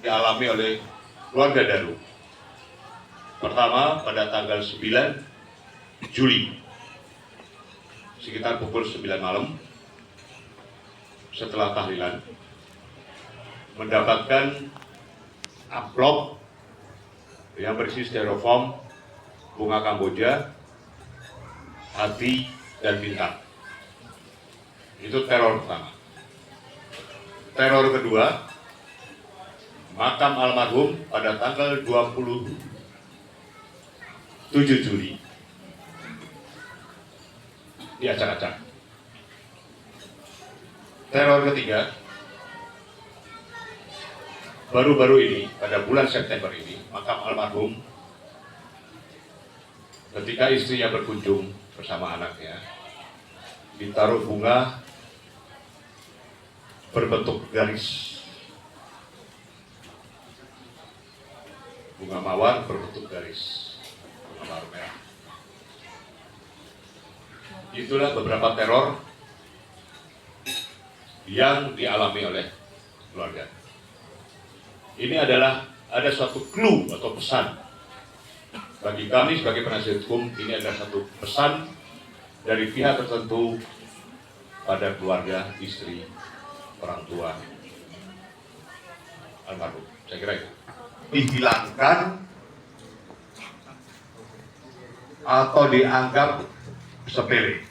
dialami oleh keluarga Daru. Pertama, pada tanggal 9 Juli sekitar pukul 9 malam setelah tahlilan mendapatkan amplop yang berisi styrofoam, bunga kamboja, hati, dan bintang. Itu teror pertama. Teror kedua, makam almarhum pada tanggal 27 Juli diacak-acak. Teror ketiga, baru-baru ini pada bulan September ini, makam almarhum ketika istrinya berkunjung bersama anaknya ditaruh bunga berbentuk garis, bunga mawar berbentuk garis, bunga mawar merah. Itulah beberapa teror yang dialami oleh keluarga. Ini adalah ada suatu clue atau pesan bagi kami sebagai penasihat hukum. Ini adalah satu pesan dari pihak tertentu pada keluarga, istri, orang tua almarhum. Saya kira itu dihilangkan atau dianggap sepele,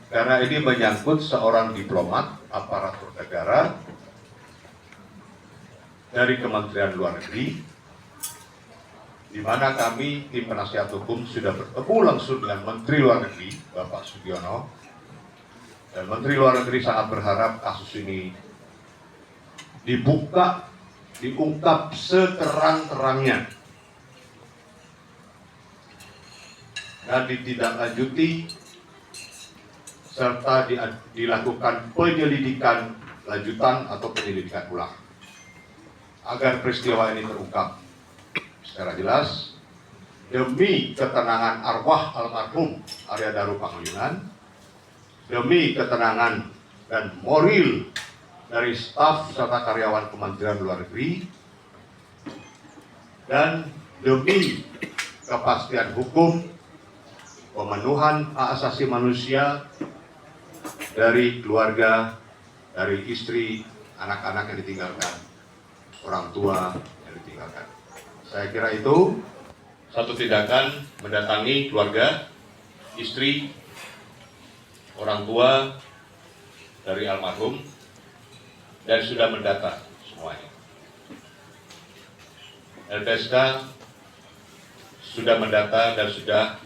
karena ini menyangkut seorang diplomat aparatur negara dari Kementerian Luar Negeri, di mana kami tim penasihat hukum sudah bertemu langsung dengan Menteri Luar Negeri Bapak Sugiono, dan Menteri Luar Negeri sangat berharap kasus ini dibuka, diungkap seterang-terangnya dan ditindaklanjuti serta dilakukan penyelidikan lanjutan atau penyelidikan ulang agar peristiwa ini terungkap secara jelas demi ketenangan arwah almarhum Arya Daru Panguyunan, demi ketenangan dan moral dari staf serta karyawan Kementerian Luar Negeri, dan demi kepastian hukum, pemenuhan hak asasi manusia dari keluarga, dari istri, anak-anak yang ditinggalkan, orang tua yang ditinggalkan. Saya kira itu satu tindakan mendatangi keluarga, istri, orang tua dari almarhum, dan sudah mendata semuanya. LPSK sudah mendata dan sudah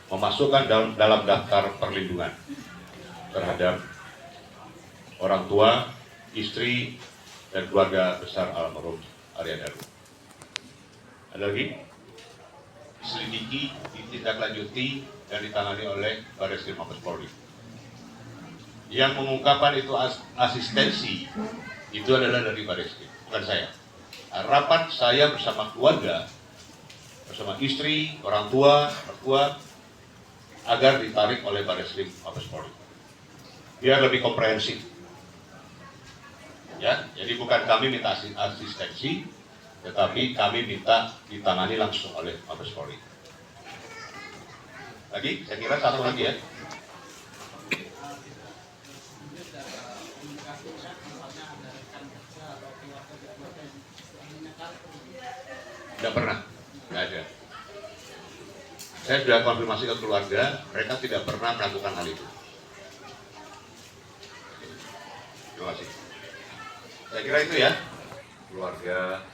memasukkan dalam daftar perlindungan terhadap orang tua, istri, dan keluarga besar almarhum Arya Daru. Ada lagi? Diselidiki, ditindaklanjuti, dan ditangani oleh Barreskrim Mabes Polri. Yang mengungkapkan itu asistensi itu adalah dari Barreskrim, bukan saya. Harapan saya bersama keluarga, bersama istri, orang tua, mertua, agar ditarik oleh Barreskrim Mabes Polri biar lebih komprehensif. Ya, jadi bukan kami minta asistensi, tetapi kami minta ditangani langsung oleh Mabes Polri. Lagi, saya kira satu lagi ya. Tidak pernah, tidak ada. Saya sudah konfirmasi ke keluarga, mereka tidak pernah melakukan hal itu. Terima kasih. Saya kira itu ya, keluarga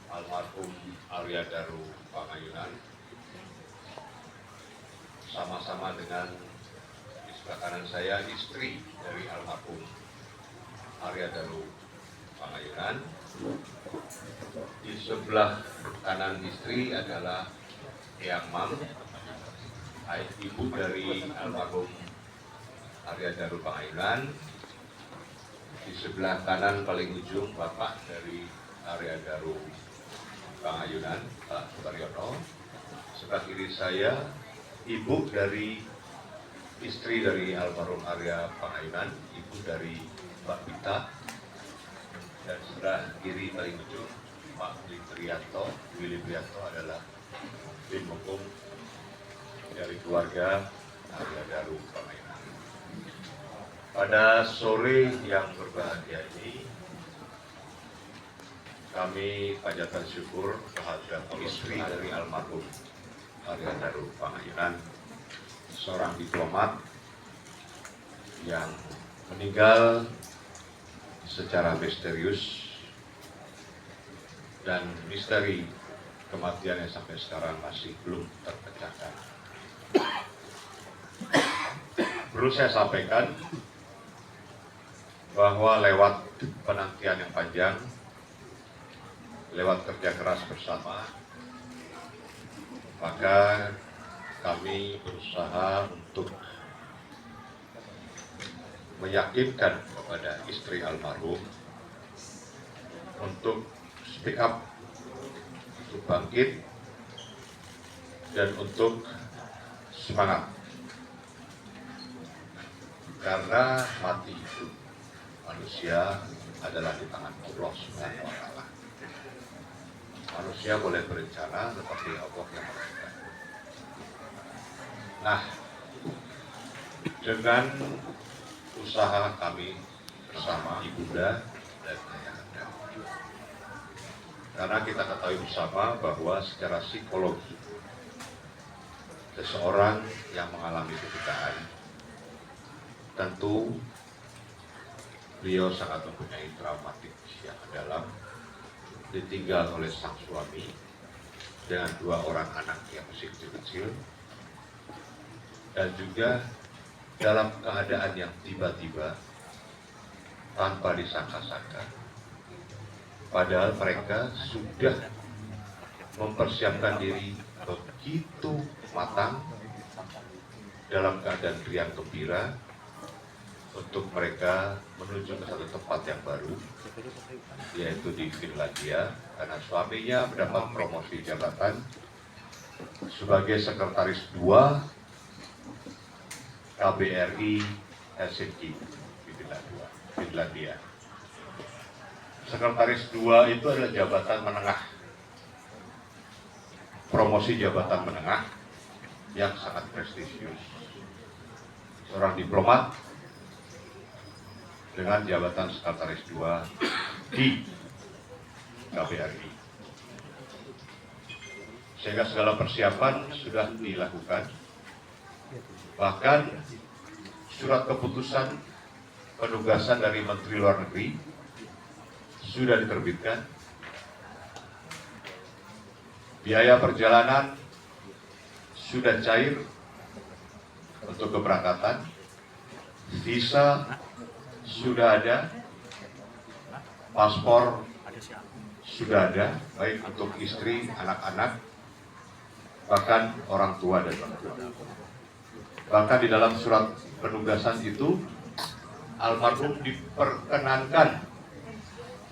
almarhum Arya Daru Panguyunan sama-sama dengan di sebelah kanan saya istri dari almarhum Arya Daru Panguyunan. Di sebelah kanan istri adalah Eyang Mam, ibu dari almarhum Arya Daru Panguyunan. Di sebelah kanan paling ujung bapak dari area Daru Pangayunan, Pak Suparyono. Sebelah kiri saya, ibu dari istri dari almarhum Arya Pangayunan, ibu dari Mbak Pita. Dan sebelah kiri paling ujung, Pak Willy Prianto adalah tim hukum dari keluarga Arya Daru Pangayunan. Pada sore yang berbahagia ini, kami panjatkan syukur terhadap istri dari almarhum Arya Daru Pangayunan, seorang diplomat yang meninggal secara misterius, dan misteri kematiannya sampai sekarang masih belum terpecahkan. Perlu saya sampaikan bahwa lewat penantian yang panjang, lewat kerja keras bersama, maka kami berusaha untuk meyakinkan kepada istri almarhum untuk speak up, untuk bangkit, dan untuk semangat. Karena mati itu manusia adalah di tangan Allah Subhanahu wa Ta'ala. Manusia boleh berencana, tetapi Allah yang menentukan. Nah, dengan usaha kami bersama Ibunda dan Ayahanda, karena kita ketahui bersama bahwa secara psikologi seseorang yang mengalami kebutaan, tentu beliau sangat mempunyai traumatik yang dalam, ditinggal oleh sang suami dengan 2 orang anak yang masih kecil-kecil, dan juga dalam keadaan yang tiba-tiba tanpa disangka-sangka. Padahal mereka sudah mempersiapkan diri begitu matang dalam keadaan riang gembira untuk mereka menuju ke satu tempat yang baru, yaitu di Finlandia, karena suaminya mendapat promosi jabatan sebagai sekretaris 2 KBRI Helsinki di Finlandia. Sekretaris 2 itu adalah jabatan menengah, promosi jabatan menengah yang sangat prestisius. Seorang diplomat dengan jabatan sekretaris 2 di KBRI. Sehingga segala persiapan sudah dilakukan. Bahkan surat keputusan penugasan dari Menteri Luar Negeri sudah diterbitkan. Biaya perjalanan sudah cair untuk keberangkatan. Visa sudah ada, paspor sudah ada, baik untuk istri, anak-anak, bahkan orang tua dan mertua. Bahkan di dalam surat penugasan itu, almarhum diperkenankan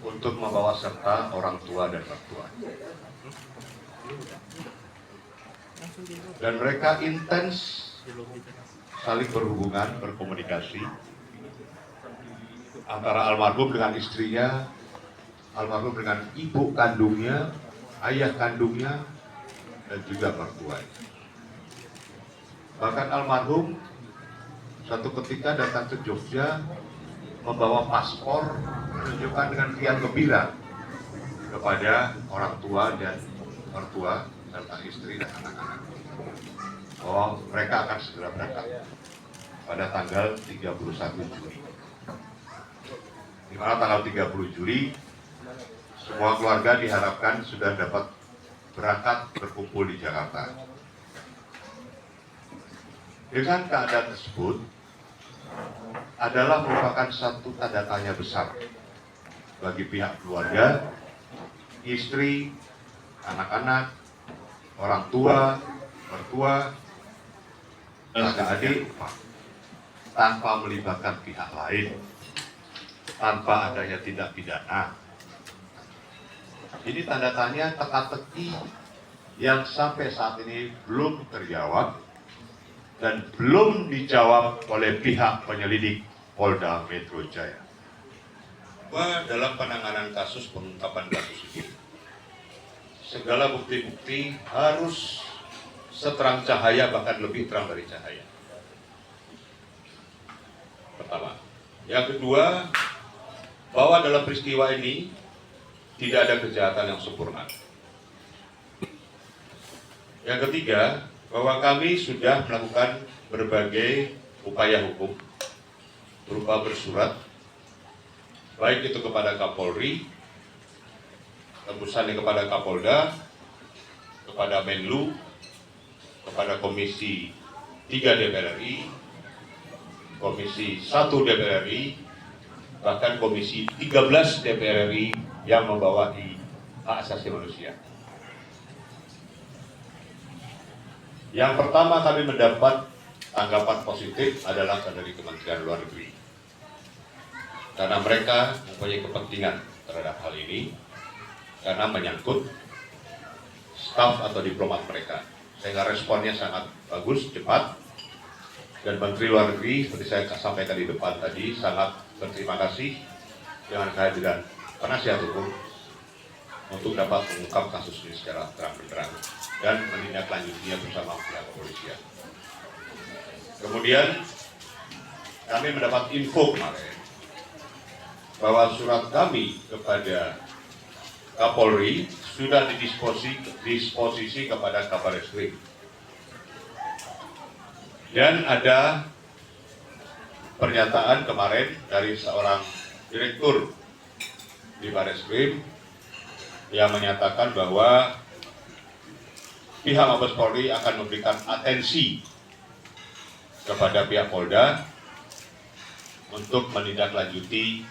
untuk membawa serta orang tua dan mertua. Dan mereka intens saling berhubungan, berkomunikasi antara almarhum dengan istrinya, almarhum dengan ibu kandungnya, ayah kandungnya, dan juga mertuanya. Bahkan almarhum suatu ketika datang ke Jogja membawa paspor menunjukkan dengan riang gembira kepada orang tua dan mertua serta istri dan anak-anak bahwa mereka akan segera berangkat pada tanggal 31 Juli. Di mana tanggal 30 Juli semua keluarga diharapkan sudah dapat berangkat berkumpul di Jakarta. Dengan keadaan tersebut adalah merupakan satu tanda tanya besar bagi pihak keluarga, istri, anak-anak, orang tua, mertua, kakak adik, tanpa melibatkan pihak lain, tanpa adanya tindak pidana, Ini tanda tanya teka-teki yang sampai saat ini belum terjawab dan belum dijawab oleh pihak penyelidik Polda Metro Jaya. Bahwa dalam penanganan kasus, pengungkapan kasus ini, segala bukti-bukti harus seterang cahaya, bahkan lebih terang dari cahaya. Pertama. Yang kedua, bahwa dalam peristiwa ini tidak ada kejahatan yang sempurna. Yang ketiga, bahwa kami sudah melakukan berbagai upaya hukum berupa bersurat, baik itu kepada Kapolri, tembusannya kepada Kapolda, kepada Menlu, kepada Komisi 3 DPR RI, Komisi 1 DPR RI, bahkan Komisi 13 DPR RI yang membawahi hak asasi manusia. Yang pertama kami mendapat tanggapan positif adalah dari Kementerian Luar Negeri. Karena mereka mempunyai kepentingan terhadap hal ini, karena menyangkut staf atau diplomat mereka. Sehingga responnya sangat bagus, cepat, dan Menteri Luar Negeri, seperti saya sampaikan di depan tadi, sangat berterima kasih dengan kehadiran penasihat hukum untuk dapat mengungkap kasus ini secara terang-benderang dan menindaklanjutinya bersama pihak kepolisian. Kemudian kami mendapat info kemarin bahwa surat kami kepada Kapolri sudah didisposisi kepada Kabareskrim. Dan ada pernyataan kemarin dari seorang direktur di Bareskrim yang menyatakan bahwa pihak Mabes Polri akan memberikan atensi kepada pihak Polda untuk menindaklanjuti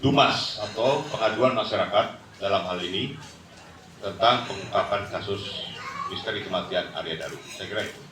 dumas atau pengaduan masyarakat dalam hal ini tentang pengungkapan kasus misteri kematian Arya Daru. Saya kira itu.